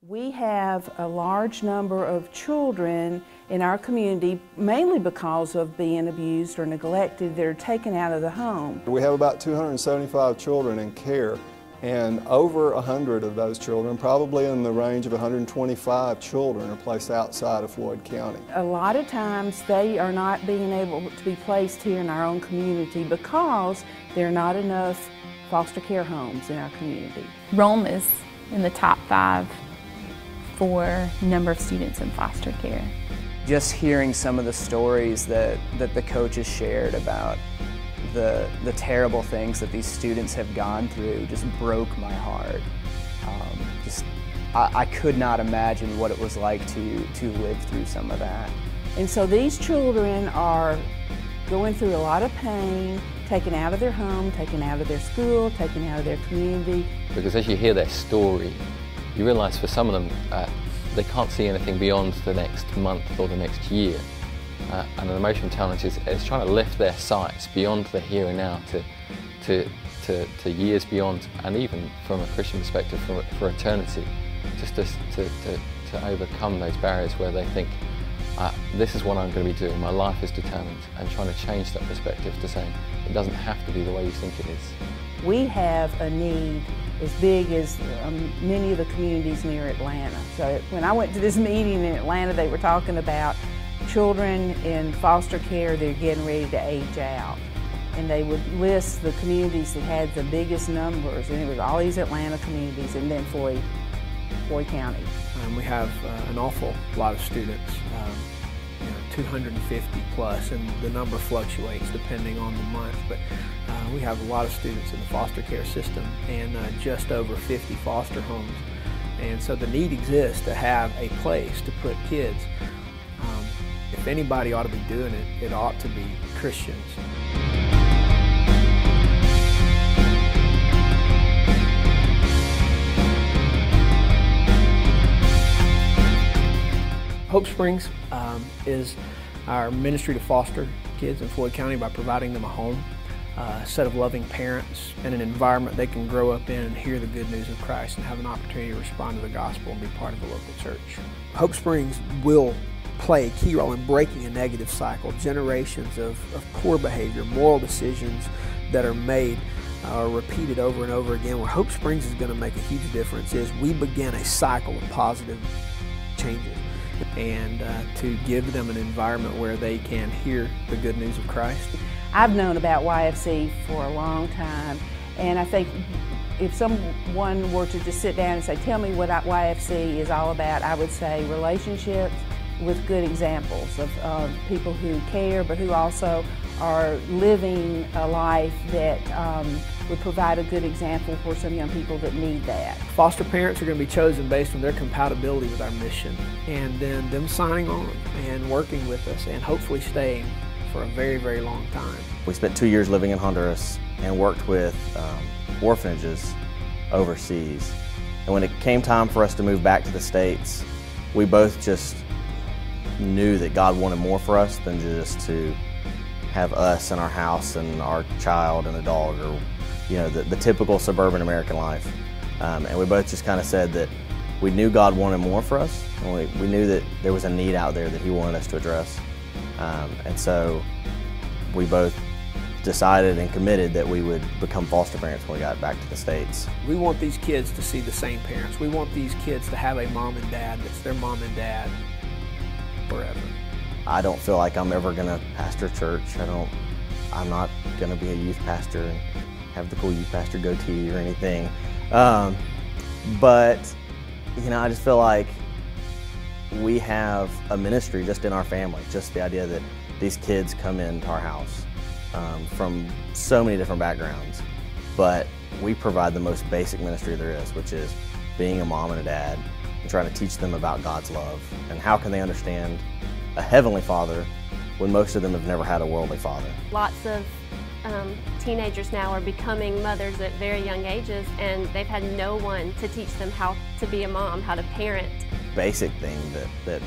We have a large number of children in our community, mainly because of being abused or neglected, that are taken out of the home. We have about 275 children in care, and over 100 of those children, probably in the range of 125 children, are placed outside of Floyd County. A lot of times they are not being able to be placed here in our own community because there are not enough foster care homes in our community. Rome is in the top 5 for number of students in foster care. Just hearing some of the stories that the coaches shared about the terrible things that these students have gone through just broke my heart. I could not imagine what it was like to live through some of that. And so these children are going through a lot of pain, taken out of their home, taken out of their school, taken out of their community. Because as you hear their story, you realise for some of them they can't see anything beyond the next month or the next year. And an emotional challenge is trying to lift their sights beyond the here and now to years beyond, and even from a Christian perspective for eternity, just to overcome those barriers where they think, this is what I'm going to be doing, my life is determined, and trying to change that perspective to say, it doesn't have to be the way you think it is. We have a need as big as many of the communities near Atlanta. So when I went to this meeting in Atlanta, they were talking about children in foster care, they're getting ready to age out. And they would list the communities that had the biggest numbers, and it was all these Atlanta communities and then Floyd County. We have an awful lot of students, 250 plus, and the number fluctuates depending on the month, but we have a lot of students in the foster care system and just over 50 foster homes. And so the need exists to have a place to put kids. If anybody ought to be doing it, it ought to be Christians. Hope Springs is our ministry to foster kids in Floyd County by providing them a home, a set of loving parents, and an environment they can grow up in and hear the good news of Christ and have an opportunity to respond to the gospel and be part of the local church. Hope Springs will play a key role in breaking a negative cycle, generations of poor behavior, moral decisions that are made or repeated over and over again. Where Hope Springs is going to make a huge difference is we begin a cycle of positive changes, and to give them an environment where they can hear the good news of Christ. I've known about YFC for a long time, and I think if someone were to just sit down and say, tell me what YFC is all about, I would say relationships with good examples of people who care, but who also are living a life that would provide a good example for some young people that need that. Foster parents are going to be chosen based on their compatibility with our mission, and then them signing on and working with us and hopefully staying for a very, very long time. We spent 2 years living in Honduras and worked with orphanages overseas. And when it came time for us to move back to the States, we both just knew that God wanted more for us than just to have us and our house and our child and a dog, or the typical suburban American life. And we both just kind of said that we knew God wanted more for us, and we knew that there was a need out there that He wanted us to address. And so we both decided and committed that we would become foster parents when we got back to the States. We want these kids to see the same parents. We want these kids to have a mom and dad that's their mom and dad forever. I don't feel like I'm ever going to pastor church. I'm not going to be a youth pastor and have the cool youth pastor goatee or anything. But I just feel like we have a ministry just in our family, just the idea that these kids come into our house from so many different backgrounds, but we provide the most basic ministry there is, which is being a mom and a dad and trying to teach them about God's love and how can they understand a heavenly father when most of them have never had a worldly father. Lots of teenagers now are becoming mothers at very young ages, and they've had no one to teach them how to be a mom, how to parent. Basic thing that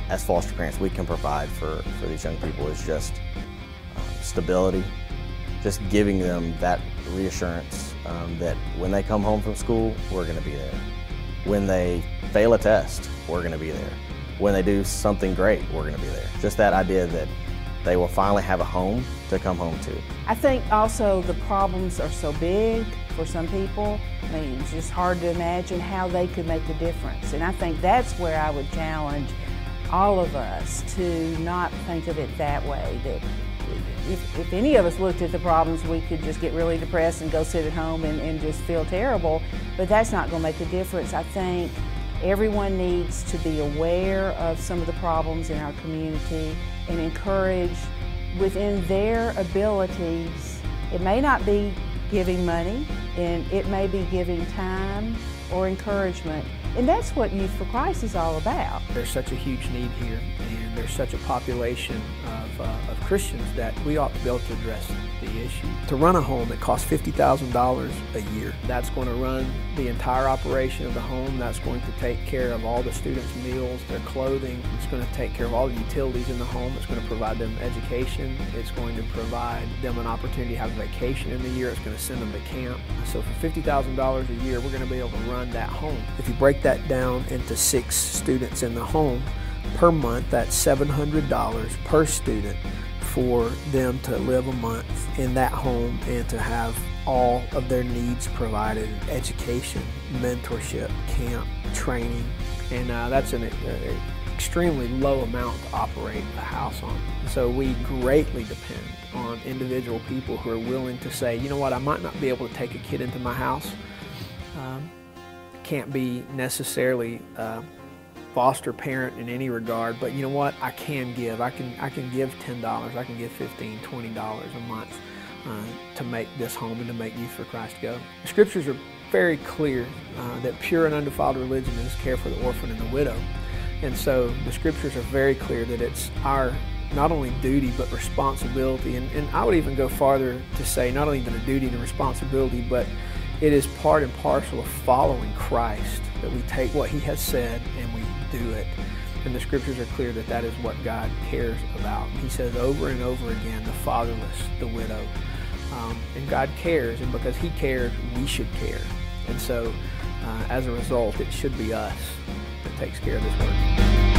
as foster parents we can provide for these young people is just stability, just giving them that reassurance that when they come home from school, we're going to be there. When they fail a test, we're going to be there. When they do something great, we're going to be there. Just that idea that they will finally have a home to come home to. I think also the problems are so big for some people. I mean, it's just hard to imagine how they could make a difference. And I think that's where I would challenge all of us to not think of it that way. That if any of us looked at the problems, we could just get really depressed and go sit at home and just feel terrible. But that's not going to make a difference. I think everyone needs to be aware of some of the problems in our community and encourage within their abilities. It may not be giving money, and it may be giving time or encouragement. And that's what Youth for Christ is all about. There's such a huge need here, and there's such a population of Christians that we ought to be able to address the issue. To run a home, it costs $50,000 a year. That's going to run the entire operation of the home. That's going to take care of all the students' meals, their clothing. It's going to take care of all the utilities in the home. It's going to provide them education. It's going to provide them an opportunity to have a vacation in the year. It's going to send them to camp. So for $50,000 a year, we're going to be able to run that home. If you break that down into 6 students in the home, per month, that's $700 per student for them to live a month in that home and to have all of their needs provided: education, mentorship, camp, training. And that's an extremely low amount to operate a house on. So we greatly depend on individual people who are willing to say, you know what, I might not be able to take a kid into my house. Can't be necessarily foster parent in any regard, but you know what, I can give. I can give $10, I can give $15, $20 a month to make this home and to make Youth for Christ go. The scriptures are very clear that pure and undefiled religion is care for the orphan and the widow. And so the scriptures are very clear that it's our not only duty but responsibility, and I would even go farther to say not only even a duty and a responsibility, but it is part and parcel of following Christ that we take what He has said and we do it. And the scriptures are clear that that is what God cares about. He says over and over again, the fatherless, the widow. And God cares, and because He cares, we should care. And so as a result, it should be us that takes care of this work.